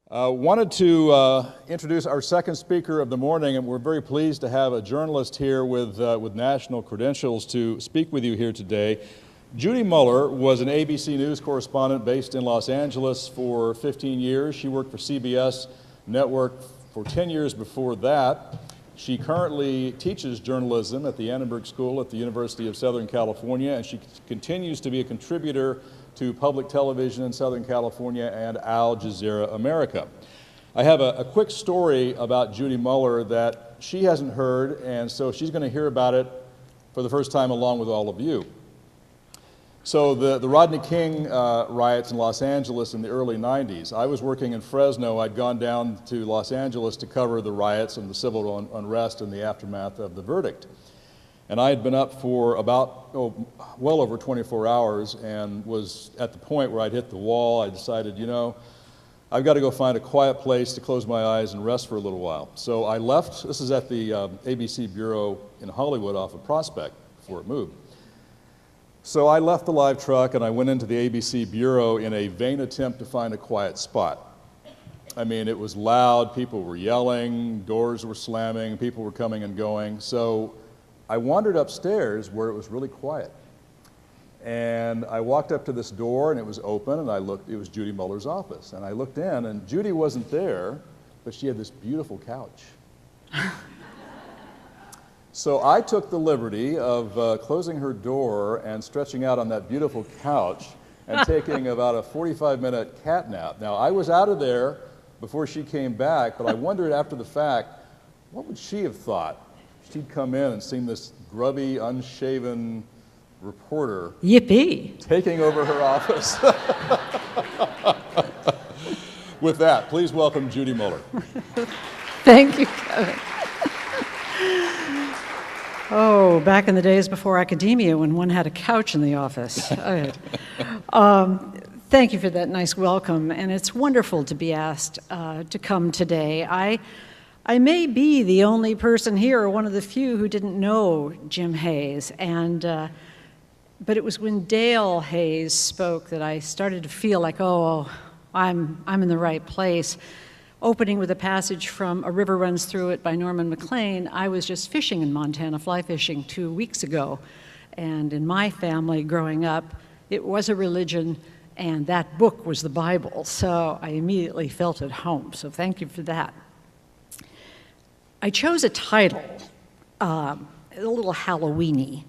Wanted to introduce our second speaker of the morning, and we're very pleased to have a journalist here with national credentials to speak with you here today. Judy Muller was an ABC News correspondent based in Los Angeles for 15 years. She worked for CBS Network for 10 years before that. She currently teaches journalism at the Annenberg School at the University of Southern California, and she continues to be a contributor to public television in Southern California and Al Jazeera America. I have a quick story about Judy Muller that she hasn't heard, and so she's going to hear about it for the first time along with all of you. So the Rodney King riots in Los Angeles in the early 90s. I was working in Fresno. I'd gone down to Los Angeles to cover the riots and the civil unrest in the aftermath of the verdict. And I had been up for about, well over 24 hours and was at the point where I'd hit the wall. I decided, I've got to go find a quiet place to close my eyes and rest for a little while. So I left. This is at the ABC Bureau in Hollywood off of Prospect before it moved. So I left the live truck and I went into the ABC Bureau in a vain attempt to find a quiet spot. I mean, it was loud, people were yelling, doors were slamming, people were coming and going. So I wandered upstairs where it was really quiet. And I walked up to this door and it was open, and I looked, it was Judy Muller's office. And I looked in and Judy wasn't there, but she had this beautiful couch. So I took the liberty of closing her door and stretching out on that beautiful couch and taking about a 45-minute cat nap. Now, I was out of there before she came back, but I wondered after the fact, what would she have thought? She'd come in and seen this grubby, unshaven reporter Yippee. Taking over her office. With that, please welcome Judy Muller. Thank you, Kevin. Oh, back in the days before academia when one had a couch in the office. Thank you for that nice welcome, and it's wonderful to be asked to come today. I may be the only person here, or one of the few who didn't know Jim Hayes, but it was when Dale Hayes spoke that I started to feel like, oh, I'm in the right place. Opening with a passage from A River Runs Through It by Norman Maclean, I was just fishing in Montana, fly fishing 2 weeks ago. And in my family growing up, it was a religion, and that book was the Bible. So I immediately felt at home. So thank you for that. I chose a title, a little Halloween-y,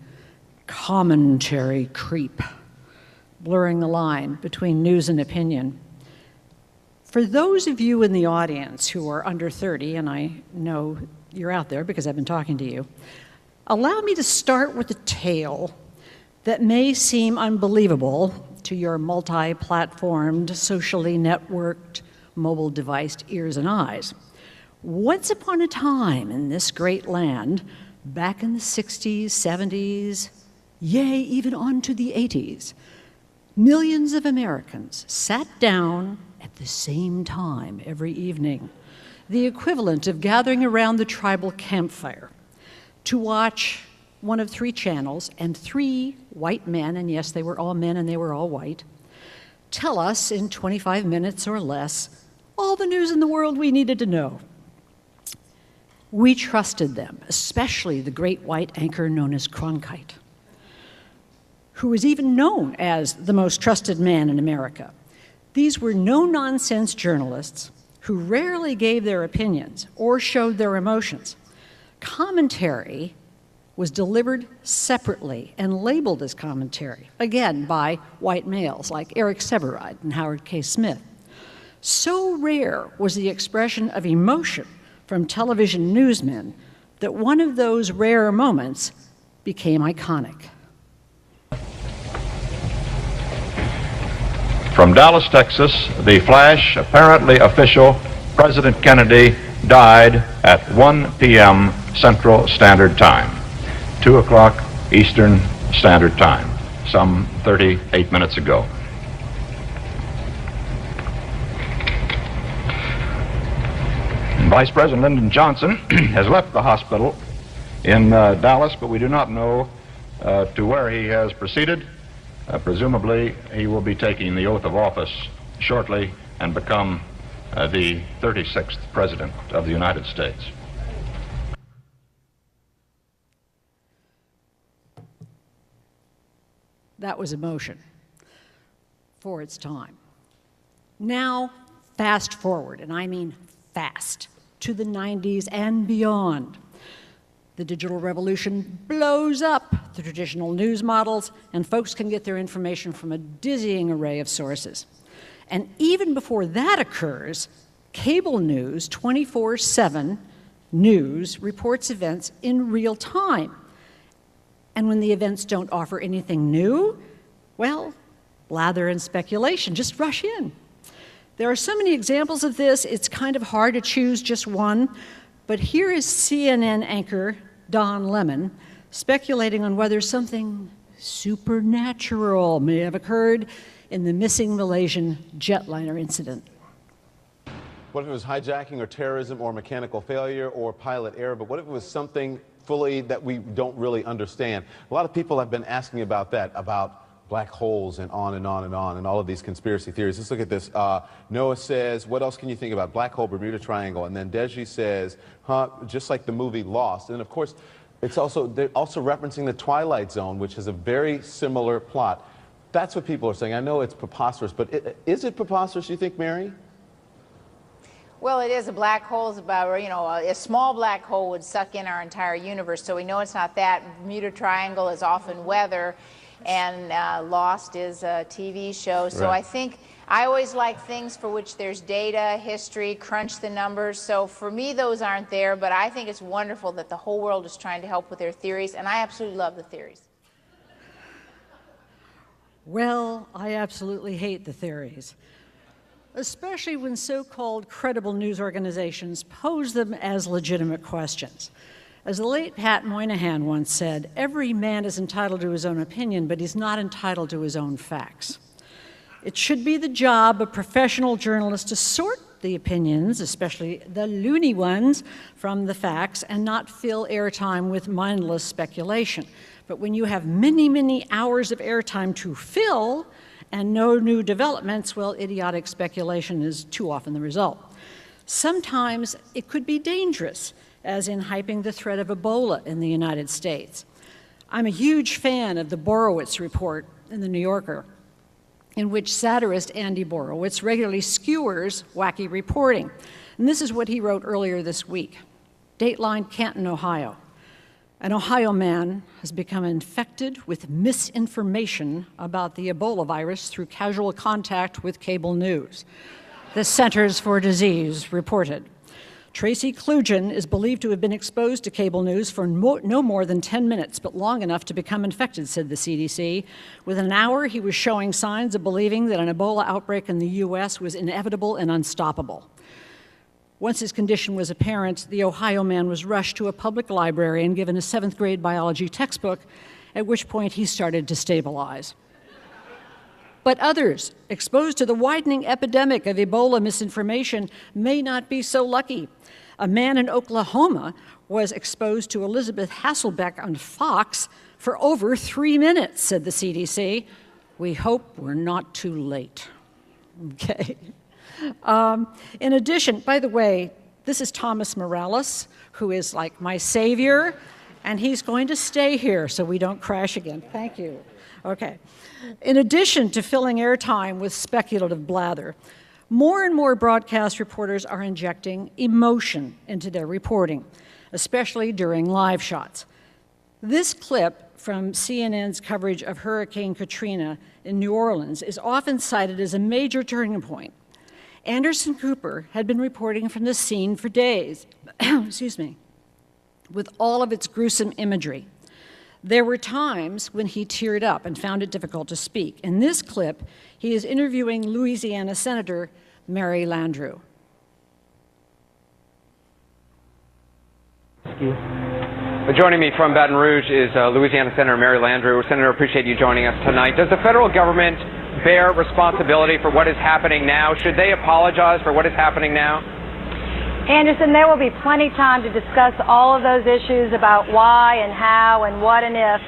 Commentary Creep, blurring the line between news and opinion. For those of you in the audience who are under 30, and I know you're out there because I've been talking to you, allow me to start with a tale that may seem unbelievable to your multi-platformed, socially networked, mobile-deviced ears and eyes. Once upon a time in this great land, back in the 60s, 70s, yea, even on to the 80s, millions of Americans sat down at the same time every evening, the equivalent of gathering around the tribal campfire, to watch one of 3 channels and 3 white men, and yes, they were all men and they were all white, tell us in 25 minutes or less all the news in the world we needed to know. We trusted them, especially the great white anchor known as Cronkite, who was even known as the most trusted man in America. These were no-nonsense journalists who rarely gave their opinions or showed their emotions. Commentary was delivered separately and labeled as commentary, again by white males like Eric Sevareid and Howard K. Smith. So rare was the expression of emotion from television newsmen that one of those rare moments became iconic. From Dallas, Texas, the flash, apparently official, President Kennedy died at 1 p.m. Central Standard Time, 2 o'clock Eastern Standard Time, some 38 minutes ago. Vice President Lyndon Johnson has left the hospital in Dallas, but we do not know to where he has proceeded. Presumably, he will be taking the oath of office shortly and become the 36th President of the United States. That was emotion for its time. Now, fast forward, and I mean fast, to the 90s and beyond. The digital revolution blows up the traditional news models, and folks can get their information from a dizzying array of sources. And even before that occurs, cable news, 24/7 news, reports events in real time. And when the events don't offer anything new, well, blather and speculation just rush in. There are so many examples of this, it's kind of hard to choose just one, but here is CNN anchor Don Lemon speculating on whether something supernatural may have occurred in the missing Malaysian jetliner incident. What if it was hijacking or terrorism or mechanical failure or pilot error, but what if it was something fully that we don't really understand? A lot of people have been asking about that, about black holes and on and on and on and all of these conspiracy theories. Let's look at this. Noah says, what else can you think about? Black hole, Bermuda Triangle. And then Deji says, just like the movie Lost. And of course, they're also referencing the Twilight Zone, which has a very similar plot. That's what people are saying. I know it's preposterous, but is it preposterous, you think, Mary? Well, it is. A black hole is about, you know, a small black hole would suck in our entire universe, so we know it's not that. Bermuda Triangle is often weather, and Lost is a TV show. So Right. I think I always like things for which there's data, history, crunch the numbers. So for me, those aren't there, but I think it's wonderful that the whole world is trying to help with their theories, and I absolutely love the theories. Well, I absolutely hate the theories, especially when so-called credible news organizations pose them as legitimate questions. As the late Pat Moynihan once said, every man is entitled to his own opinion, but he's not entitled to his own facts. It should be the job of professional journalists to sort the opinions, especially the loony ones, from the facts and not fill airtime with mindless speculation. But when you have many, many hours of airtime to fill and no new developments, well, idiotic speculation is too often the result. Sometimes it could be dangerous, as in hyping the threat of Ebola in the United States. I'm a huge fan of the Borowitz report in the New Yorker, in which satirist Andy Borowitz regularly skewers wacky reporting. And this is what he wrote earlier this week. Dateline, Canton, Ohio. An Ohio man has become infected with misinformation about the Ebola virus through casual contact with cable news. The Centers for Disease reported. Tracy Klugen is believed to have been exposed to cable news for no more than 10 minutes, but long enough to become infected, said the CDC. Within an hour, he was showing signs of believing that an Ebola outbreak in the U.S. was inevitable and unstoppable. Once his condition was apparent, the Ohio man was rushed to a public library and given a 7th grade biology textbook, at which point he started to stabilize. But others, exposed to the widening epidemic of Ebola misinformation, may not be so lucky. A man in Oklahoma was exposed to Elizabeth Hasselbeck on Fox for over 3 minutes, said the CDC. We hope we're not too late. Okay. In addition, by the way, this is Thomas Morales, who is like my savior, and he's going to stay here so we don't crash again. Thank you. Okay. In addition to filling airtime with speculative blather, more and more broadcast reporters are injecting emotion into their reporting, especially during live shots. This clip from CNN's coverage of Hurricane Katrina in New Orleans is often cited as a major turning point. Anderson Cooper had been reporting from the scene for days, excuse me, with all of its gruesome imagery. There were times when he teared up and found it difficult to speak. In this clip, he is interviewing Louisiana Senator Mary Landrieu. Joining me from Baton Rouge is Louisiana Senator Mary Landrieu. Senator, appreciate you joining us tonight. Does the federal government bear responsibility for what is happening now? Should they apologize for what is happening now? Anderson, there will be plenty of time to discuss all of those issues about why and how and what and if.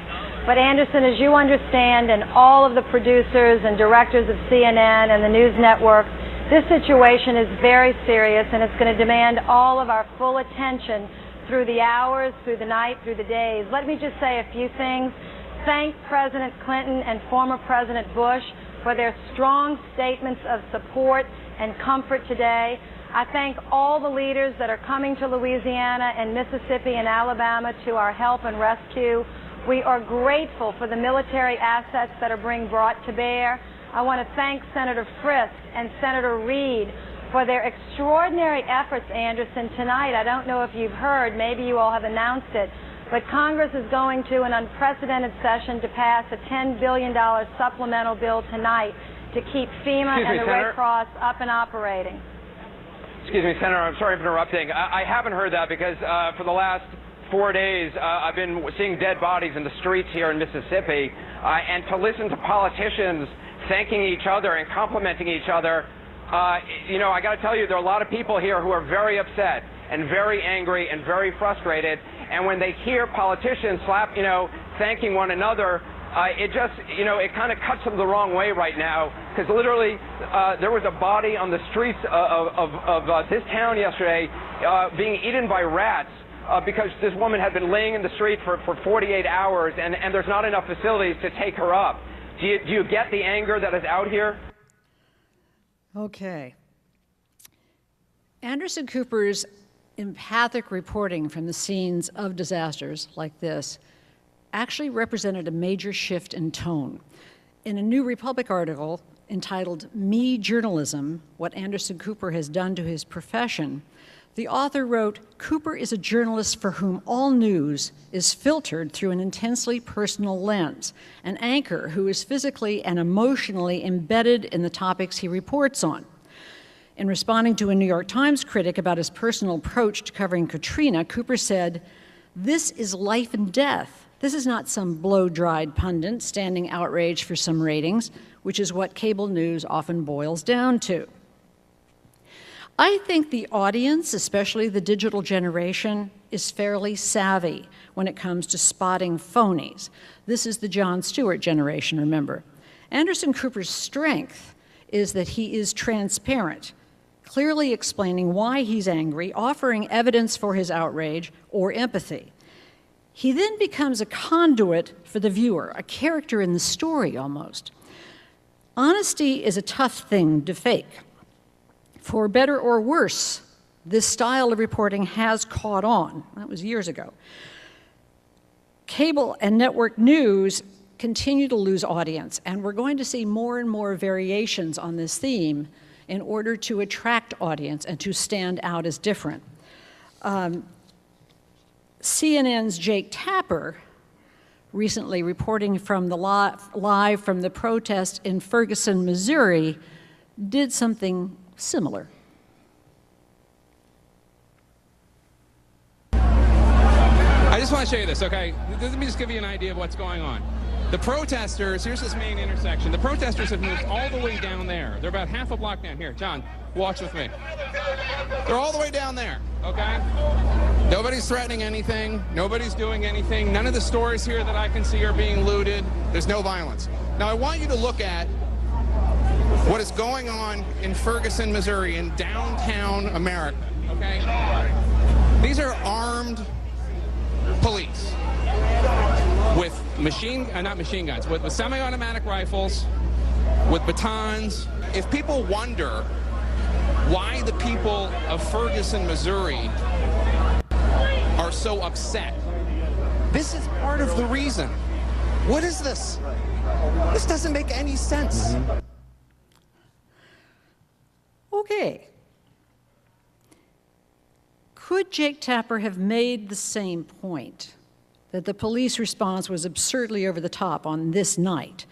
But Anderson, as you understand, and all of the producers and directors of CNN and the news networks This situation is very serious, and it's going to demand all of our full attention through the hours, through the night, through the days. Let me just say a few things. Thank President Clinton and former President Bush for their strong statements of support and comfort today. I thank all the leaders that are coming to Louisiana and Mississippi and Alabama to our help and rescue. We are grateful for the military assets that are being brought to bear. I want to thank Senator Frist and Senator Reid for their extraordinary efforts, Anderson. Tonight, I don't know if you've heard, maybe you all have announced it, but Congress is going to an unprecedented session to pass a $10 billion supplemental bill tonight to keep FEMA and the Red Cross up and operating. Excuse me, Senator, I'm sorry for interrupting. I haven't heard that because for the last 4 days, I've been seeing dead bodies in the streets here in Mississippi, and to listen to politicians thanking each other and complimenting each other, you know, I got to tell you, there are a lot of people here who are very upset and very angry and very frustrated, and when they hear politicians thanking one another, it just, you know, it kind of cuts them the wrong way right now, because literally there was a body on the streets of this town yesterday being eaten by rats because this woman had been laying in the street for 48 hours, and there's not enough facilities to take her up. Do you get the anger that is out here? Okay. Anderson Cooper's empathic reporting from the scenes of disasters like this actually represented a major shift in tone. In a New Republic article entitled "Me Journalism, What Anderson Cooper Has Done to His Profession," the author wrote, "Cooper is a journalist for whom all news is filtered through an intensely personal lens, an anchor who is physically and emotionally embedded in the topics he reports on." In responding to a New York Times critic about his personal approach to covering Katrina, Cooper said, "This is life and death. This is not some blow-dried pundit standing outraged for some ratings, which is what cable news often boils down to." I think the audience, especially the digital generation, is fairly savvy when it comes to spotting phonies. This is the Jon Stewart generation, remember. Anderson Cooper's strength is that he is transparent, clearly explaining why he's angry, offering evidence for his outrage or empathy. He then becomes a conduit for the viewer, a character in the story almost. Honesty is a tough thing to fake. For better or worse, this style of reporting has caught on. That was years ago. Cable and network news continue to lose audience, and we're going to see more and more variations on this theme in order to attract audience and to stand out as different. CNN's Jake Tapper, recently reporting from the live from the protest in Ferguson, Missouri, did something similar. I just want to show you this, okay? Let me just give you an idea of what's going on. The protesters, here's this main intersection. The protesters have moved all the way down there. They're about half a block down here. John, watch with me. They're all the way down there, okay? Nobody's threatening anything. Nobody's doing anything. None of the stores here that I can see are being looted. There's no violence. Now, I want you to look at what is going on in Ferguson, Missouri, in downtown America, okay? These are armed police with not machine guns, with semi-automatic rifles, with batons. If people wonder why the people of Ferguson, Missouri are so upset, this is part of the reason. What is this? This doesn't make any sense. Okay. Could Jake Tapper have made the same point, that the police response was absurdly over the top on this night,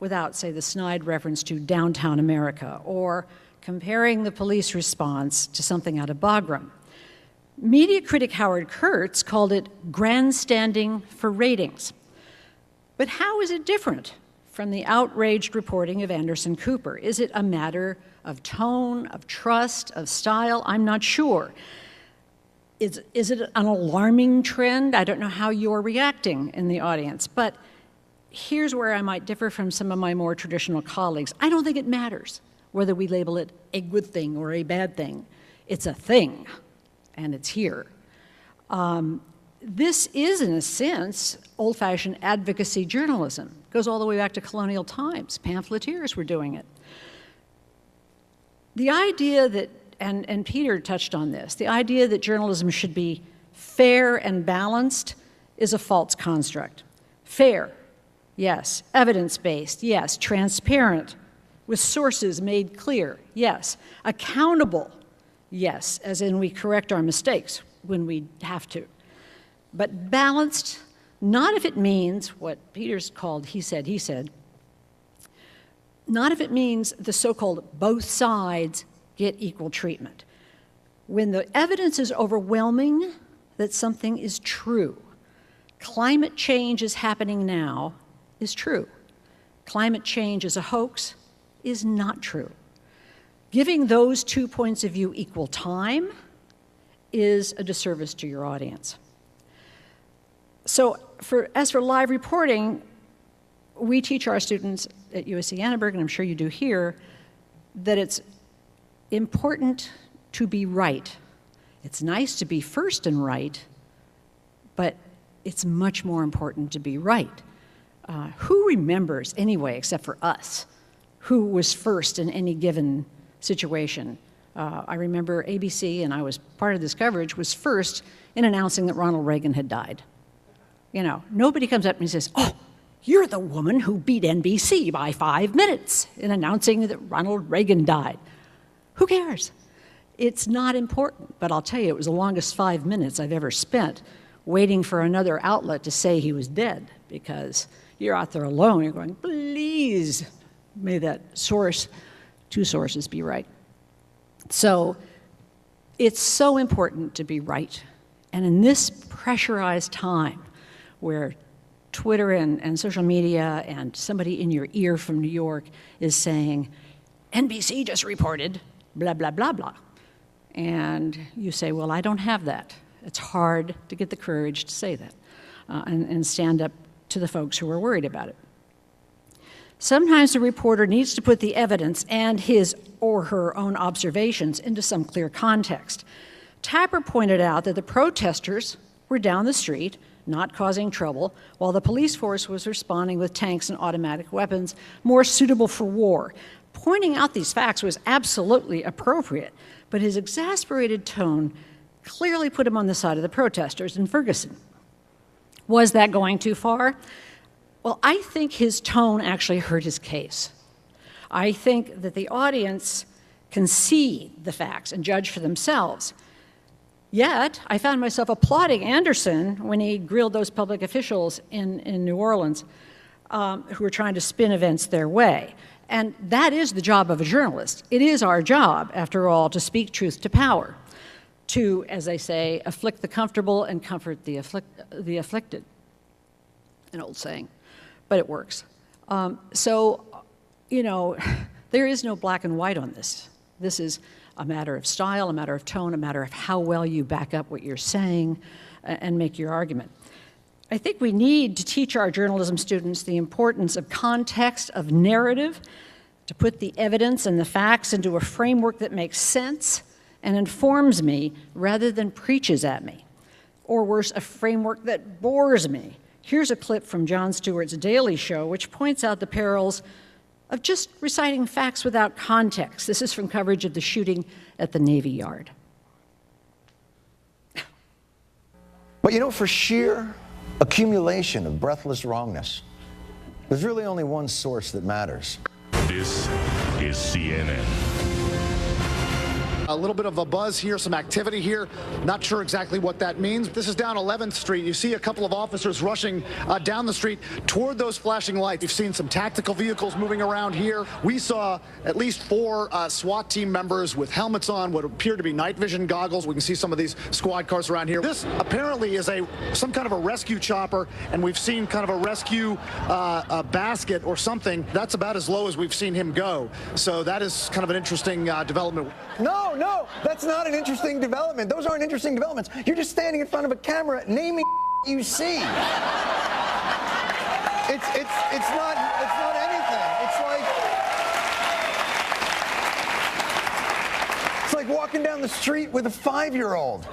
without, say, the snide reference to downtown America, or comparing the police response to something out of Bagram? Media critic Howard Kurtz called it grandstanding for ratings. But how is it different from the outraged reporting of Anderson Cooper? Is it a matter of tone, of trust, of style? I'm not sure. Is it an alarming trend? I don't know how you're reacting in the audience, but here's where I might differ from some of my more traditional colleagues. I don't think it matters whether we label it a good thing or a bad thing. It's a thing, and it's here. This is, in a sense, old-fashioned advocacy journalism. It goes all the way back to colonial times. Pamphleteers were doing it. The idea that, and Peter touched on this, the idea that journalism should be fair and balanced is a false construct. Fair, yes. Evidence-based, yes. Transparent, with sources made clear, yes. Accountable, yes, as in we correct our mistakes when we have to. But balanced, not if it means what Peter's called he said, not if it means the so-called both sides get equal treatment. When the evidence is overwhelming that something is true, climate change is happening now is true. Climate change is a hoax is not true. Giving those 2 points of view equal time is a disservice to your audience. So as for live reporting, we teach our students at USC Annenberg, and I'm sure you do here, that it's important to be right. It's nice to be first and right, but it's much more important to be right. Who remembers, anyway, except for us, who was first in any given situation? I remember ABC, and I was part of this coverage, was first in announcing that Ronald Reagan had died. You know, nobody comes up and says, oh, you're the woman who beat NBC by 5 minutes in announcing that Ronald Reagan died. Who cares? It's not important, but I'll tell you, it was the longest 5 minutes I've ever spent waiting for another outlet to say he was dead, because you're out there alone, you're going, please, may that source, two sources be right. So it's so important to be right. And in this pressurized time where Twitter and social media and somebody in your ear from New York is saying, NBC just reported, blah, blah, blah, blah. And you say, well, I don't have that. It's hard to get the courage to say that and stand up to the folks who are worried about it. Sometimes the reporter needs to put the evidence and his or her own observations into some clear context. Tapper pointed out that the protesters were down the street, not causing trouble, while the police force was responding with tanks and automatic weapons more suitable for war. Pointing out these facts was absolutely appropriate, but his exasperated tone clearly put him on the side of the protesters in Ferguson. Was that going too far? Well, I think his tone actually hurt his case. I think that the audience can see the facts and judge for themselves. Yet, I found myself applauding Anderson when he grilled those public officials in New Orleans who were trying to spin events their way. And that is the job of a journalist. It is our job, after all, to speak truth to power, to, as they say, afflict the comfortable and comfort the afflicted. An old saying, but it works. So, you know, there is no black and white on this. This is a matter of style, a matter of tone, a matter of how well you back up what you're saying and make your argument. I think we need to teach our journalism students the importance of context, of narrative, to put the evidence and the facts into a framework that makes sense and informs me rather than preaches at me. Or worse, a framework that bores me. Here's a clip from Jon Stewart's Daily Show, which points out the perils of just reciting facts without context. This is from coverage of the shooting at the Navy Yard. But you know, for sheer accumulation of breathless wrongness, there's really only one source that matters. This is CNN. A little bit of a buzz here, some activity here. Not sure exactly what that means. This is down 11th Street. You see a couple of officers rushing down the street toward those flashing lights. You've seen some tactical vehicles moving around here. We saw at least 4 SWAT team members with helmets on, what appear to be night vision goggles. We can see some of these squad cars around here. This apparently is some kind of a rescue chopper, and we've seen kind of a rescue basket or something. That's about as low as we've seen him go. So that is kind of an interesting development. No, that's not an interesting development. Those aren't interesting developments. You're just standing in front of a camera naming you see. It's not anything. It's like It's like walking down the street with a 5-year-old.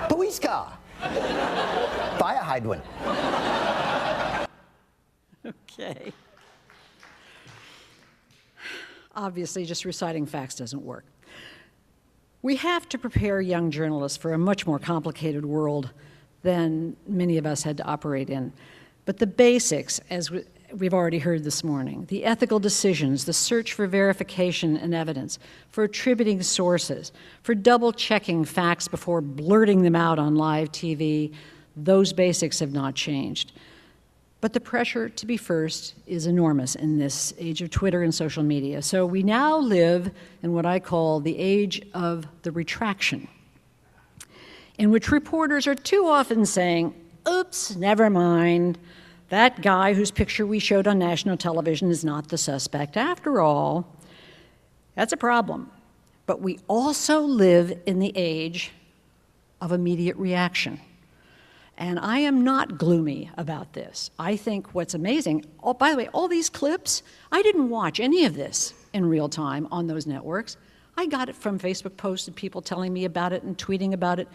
Police car. Fire hydrant. Okay. Obviously, just reciting facts doesn't work. We have to prepare young journalists for a much more complicated world than many of us had to operate in. But the basics, as we've already heard this morning, the ethical decisions, the search for verification and evidence, for attributing sources, for double-checking facts before blurting them out on live TV, those basics have not changed. But the pressure to be first is enormous in this age of Twitter and social media. So we now live in what I call the age of the retraction, in which reporters are too often saying, oops, never mind, that guy whose picture we showed on national television is not the suspect after all. That's a problem. But we also live in the age of immediate reaction. And I am not gloomy about this. I think what's amazing, oh, by the way, all these clips, I didn't watch any of this in real time on those networks. I got it from Facebook posts and people telling me about it and tweeting about it.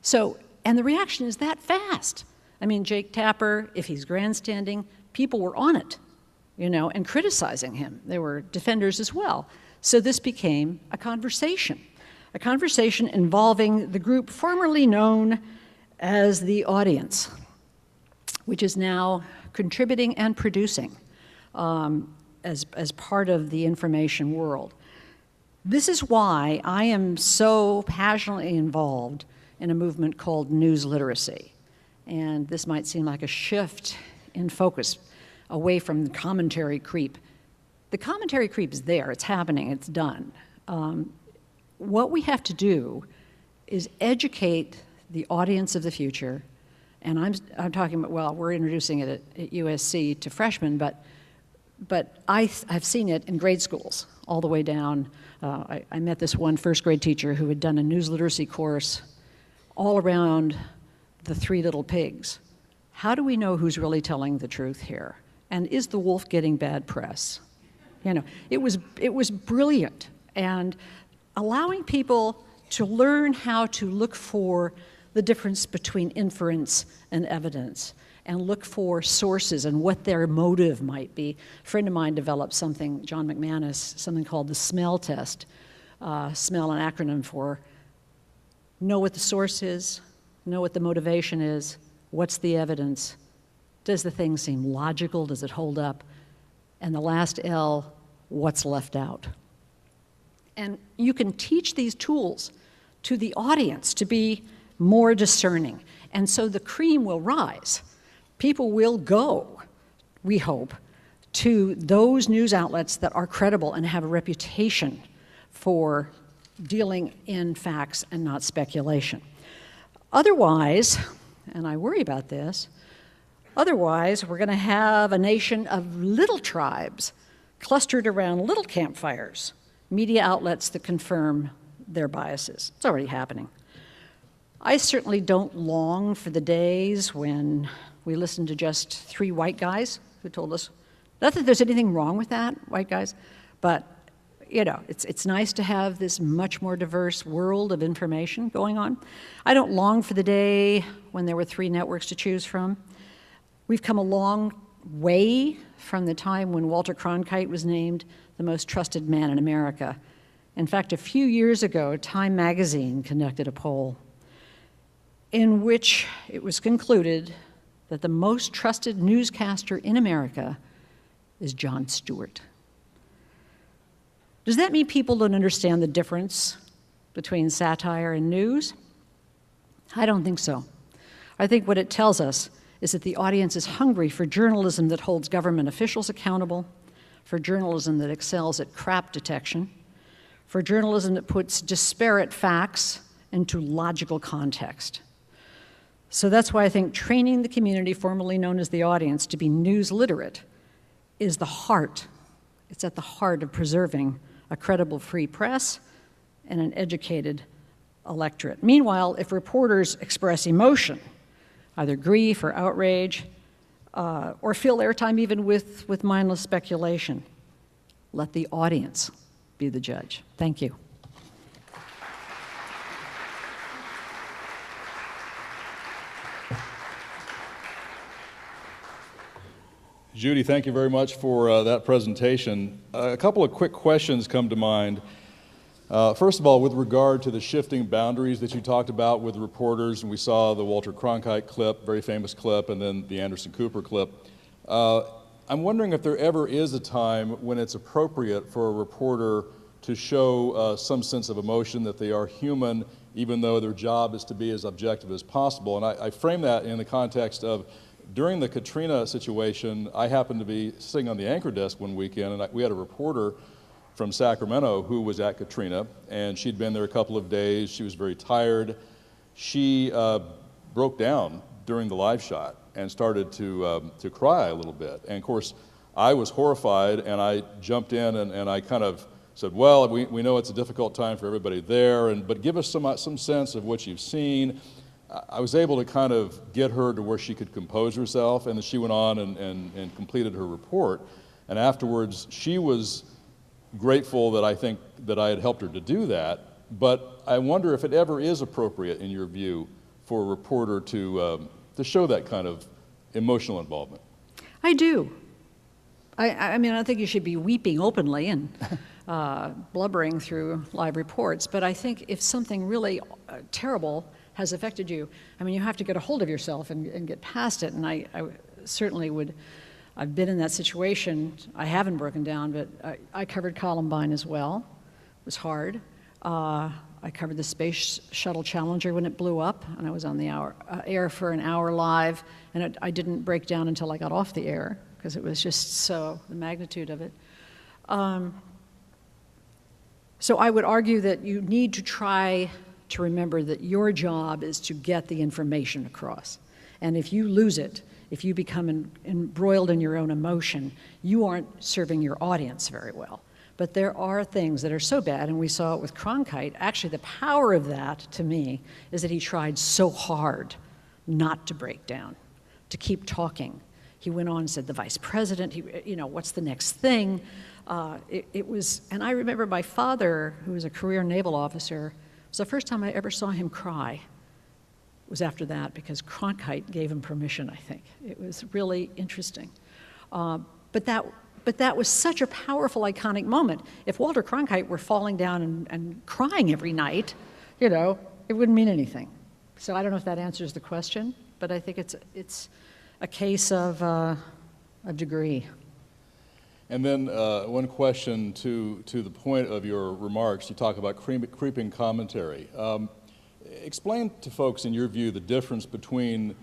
So, and the reaction is that fast. I mean, Jake Tapper, if he's grandstanding, people were on it, you know, and criticizing him. There were defenders as well. So this became a conversation involving the group formerly known as the audience, which is now contributing and producing as part of the information world. This is why I am so passionately involved in a movement called news literacy. And this might seem like a shift in focus away from the commentary creep. The commentary creep is there, it's happening, it's done. What we have to do is educate the audience of the future, and I'm talking about, well, we're introducing it at USC to freshmen, but I've seen it in grade schools all the way down. I met this one first grade teacher who had done a news literacy course all around the Three Little Pigs. How do we know who's really telling the truth here? And is the wolf getting bad press? You know, it was brilliant, and allowing people to learn how to look for the difference between inference and evidence, and look for sources and what their motive might be. A friend of mine developed something, John McManus, something called the SMELL test. SMELL, an acronym for know what the source is, know what the motivation is, what's the evidence, does the thing seem logical, does it hold up, and the last L, what's left out. And you can teach these tools to the audience to be more discerning. And so the cream will rise. People will go, we hope, to those news outlets that are credible and have a reputation for dealing in facts and not speculation. Otherwise, and I worry about this, otherwise we're going to have a nation of little tribes clustered around little campfires, media outlets that confirm their biases. It's already happening. I certainly don't long for the days when we listen to just 3 white guys who told us, not that there's anything wrong with that, white guys, but you know, it's nice to have this much more diverse world of information going on. I don't long for the day when there were 3 networks to choose from. We've come a long way from the time when Walter Cronkite was named the most trusted man in America. In fact, a few years ago, Time magazine conducted a poll in which it was concluded that the most trusted newscaster in America is Jon Stewart. Does that mean people don't understand the difference between satire and news? I don't think so. I think what it tells us is that the audience is hungry for journalism that holds government officials accountable, for journalism that excels at crap detection, for journalism that puts disparate facts into logical context. So that's why I think training the community, formerly known as the audience, to be news literate is the heart. It's at the heart of preserving a credible free press and an educated electorate. Meanwhile, if reporters express emotion, either grief or outrage, or fill airtime even with mindless speculation, let the audience be the judge. Thank you. Judy, thank you very much for that presentation. A couple of quick questions come to mind. First of all, with regard to the shifting boundaries that you talked about with reporters, and we saw the Walter Cronkite clip, very famous clip, and then the Anderson Cooper clip. I'm wondering if there ever is a time when it's appropriate for a reporter to show some sense of emotion, that they are human, even though their job is to be as objective as possible. And I frame that in the context of, during the Katrina situation, I happened to be sitting on the anchor desk one weekend, and we had a reporter from Sacramento who was at Katrina, and she'd been there a couple of days. She was very tired. She broke down during the live shot and started to cry a little bit. And of course, I was horrified, and I jumped in and I kind of said, well, we know it's a difficult time for everybody there, but give us some sense of what you've seen. I was able to kind of get her to where she could compose herself, and then she went on and completed her report. And afterwards, she was grateful that I think that I had helped her to do that. But I wonder if it ever is appropriate, in your view, for a reporter to show that kind of emotional involvement. I do. I mean, I don't think you should be weeping openly and blubbering through live reports, but I think if something really terrible has affected you, I mean, you have to get a hold of yourself and get past it, and I certainly would. I've been in that situation. I haven't broken down, but I covered Columbine as well. It was hard. I covered the Space Shuttle Challenger when it blew up, and I was on the air for an hour live, and I didn't break down until I got off the air, because it was just so, the magnitude of it. So I would argue that you need to try to remember that your job is to get the information across. And if you lose it, if you become embroiled in your own emotion, you aren't serving your audience very well. But there are things that are so bad, and we saw it with Cronkite. Actually, the power of that, to me, is that he tried so hard not to break down, to keep talking. He went on and said, the vice president, what's the next thing? It was, and I remember my father, who was a career naval officer, it was the first time I ever saw him cry. It was after that, because Cronkite gave him permission, I think. It was really interesting. But that was such a powerful, iconic moment. If Walter Cronkite were falling down and crying every night, it wouldn't mean anything. So I don't know if that answers the question, but I think it's a case of degree. And then one question to the point of your remarks. You talk about creeping commentary. Explain to folks, in your view, the difference between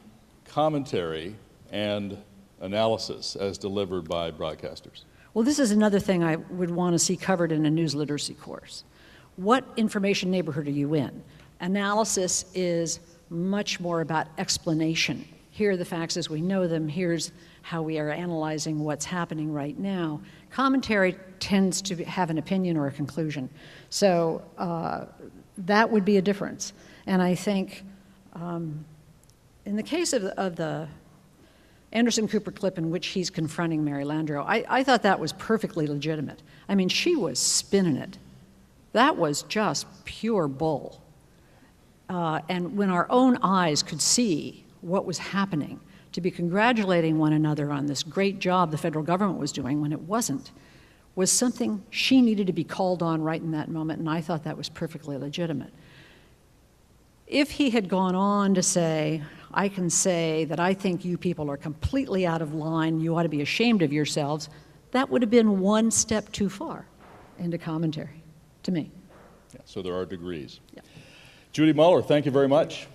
commentary and analysis as delivered by broadcasters. Well, this is another thing I would want to see covered in a news literacy course. What information neighborhood are you in? Analysis is much more about explanation. Here are the facts as we know them. Here's how we are analyzing what's happening right now. Commentary tends to have an opinion or a conclusion. So that would be a difference. And I think in the case of the Anderson Cooper clip in which he's confronting Mary Landrieu, I thought that was perfectly legitimate. I mean, she was spinning it. That was just pure bull. And when our own eyes could see what was happening, to be congratulating one another on this great job the federal government was doing when it wasn't, was something she needed to be called on right in that moment, and I thought that was perfectly legitimate. If he had gone on to say, I can say that I think you people are completely out of line, you ought to be ashamed of yourselves, that would have been one step too far into commentary, to me. Yeah, so there are degrees. Yeah. Judy Muller, thank you very much.